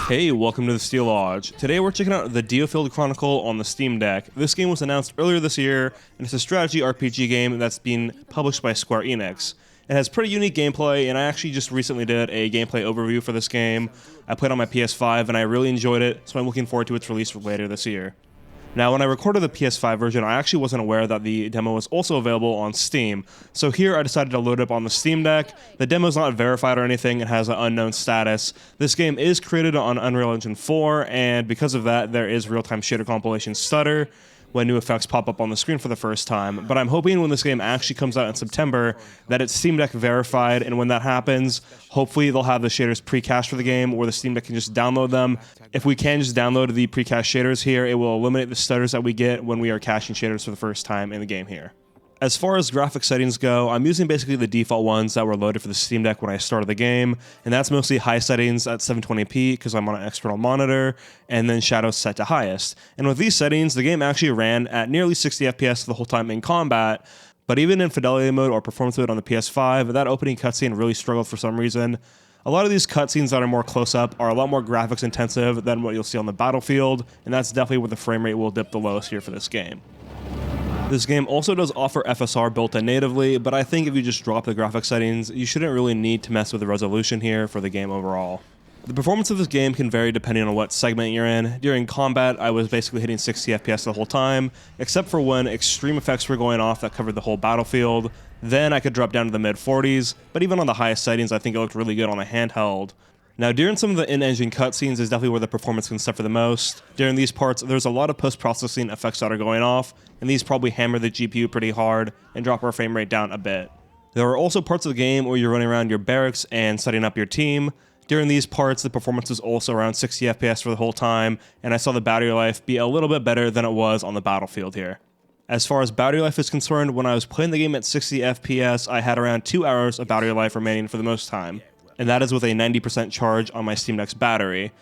Hey, welcome to the Steel Lodge. Today we're checking out the DioField Chronicle on the Steam Deck. This game was announced earlier this year, and it's a strategy RPG game that's been published by Square Enix. It has pretty unique gameplay, and I actually just recently did a gameplay overview for this game. I played on my PS5, and I really enjoyed it, so I'm looking forward to its release later this year. Now, when I recorded the PS5 version, I actually wasn't aware that the demo was also available on Steam. So here I decided to load it up on the Steam Deck. The demo is not verified or anything, it has an unknown status. This game is created on Unreal Engine 4, and because of that, there is real-time shader compilation stutter when new effects pop up on the screen for the first time. But I'm hoping when this game actually comes out in September that it's Steam Deck verified, and when that happens, hopefully they'll have the shaders pre-cached for the game, or the Steam Deck can just download them. If we can just download the pre-cached shaders here, it will eliminate the stutters that we get when we are caching shaders for the first time in the game here. As far as graphic settings go, I'm using basically the default ones that were loaded for the Steam Deck when I started the game, and that's mostly high settings at 720p because I'm on an external monitor, and then shadows set to highest. And with these settings, the game actually ran at nearly 60 FPS the whole time in combat, but even in fidelity mode or performance mode on the PS5, that opening cutscene really struggled for some reason. A lot of these cutscenes that are more close-up are a lot more graphics intensive than what you'll see on the battlefield, and that's definitely where the frame rate will dip the lowest here for this game. This game also does offer FSR built in natively, but I think if you just drop the graphics settings, you shouldn't really need to mess with the resolution here for the game overall. The performance of this game can vary depending on what segment you're in. During combat, I was basically hitting 60 FPS the whole time, except for when extreme effects were going off that covered the whole battlefield. Then I could drop down to the mid-40s, but even on the highest settings, I think it looked really good on a handheld. Now, during some of the in-engine cutscenes is definitely where the performance can suffer the most. During these parts, there's a lot of post-processing effects that are going off, and these probably hammer the GPU pretty hard and drop our frame rate down a bit. There are also parts of the game where you're running around your barracks and setting up your team. During these parts, the performance is also around 60 FPS for the whole time, and I saw the battery life be a little bit better than it was on the battlefield here. As far as battery life is concerned, when I was playing the game at 60 FPS, I had around 2 hours of battery life remaining for the most time, and that is with a 90% charge on my Steam Deck's battery.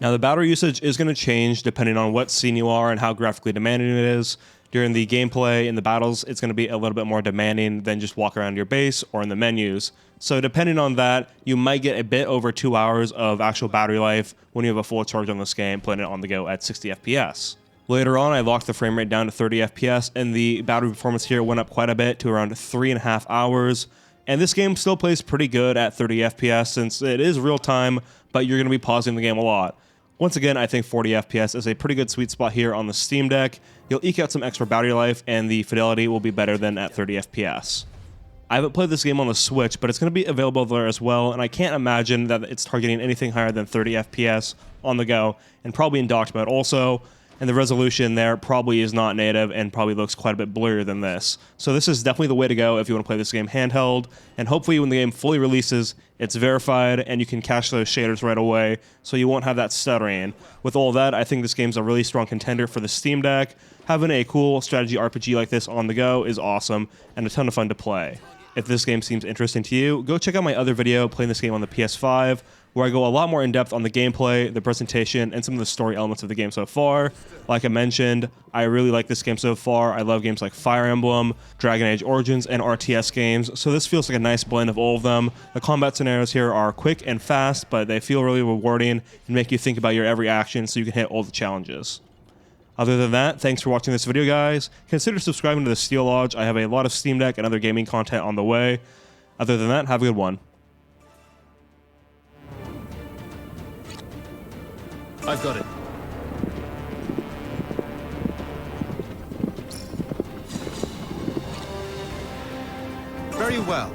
Now, the battery usage is going to change depending on what scene you are and how graphically demanding it is. During the gameplay in the battles, it's going to be a little bit more demanding than just walk around your base or in the menus. So depending on that, you might get a bit over 2 hours of actual battery life when you have a full charge on this game, playing it on the go at 60 FPS. Later on, I locked the frame rate down to 30 FPS, and the battery performance here went up quite a bit to around 3.5 hours. And this game still plays pretty good at 30 FPS since it is real time, but you're going to be pausing the game a lot. Once again, I think 40 FPS is a pretty good sweet spot here on the Steam Deck. You'll eke out some extra battery life, and the fidelity will be better than at 30 FPS. I haven't played this game on the Switch, but it's going to be available there as well, and I can't imagine that it's targeting anything higher than 30 FPS on the go, and probably in docked mode also. And the resolution there probably is not native and probably looks quite a bit blurrier than this. So this is definitely the way to go if you want to play this game handheld, and hopefully when the game fully releases, it's verified and you can cache those shaders right away so you won't have that stuttering. With all that, I think this game's a really strong contender for the Steam Deck. Having a cool strategy RPG like this on the go is awesome and a ton of fun to play. If this game seems interesting to you, go check out my other video playing this game on the PS5, where I go a lot more in depth on the gameplay, the presentation, and some of the story elements of the game so far. Like I mentioned, I really like this game so far. I love games like Fire Emblem, Dragon Age Origins, and RTS games, so this feels like a nice blend of all of them. The combat scenarios here are quick and fast, but they feel really rewarding and make you think about your every action so you can hit all the challenges. Other than that, thanks for watching this video, guys. Consider subscribing to the Steel Lodge. I have a lot of Steam Deck and other gaming content on the way. Other than that, have a good one. I've got it. Very well.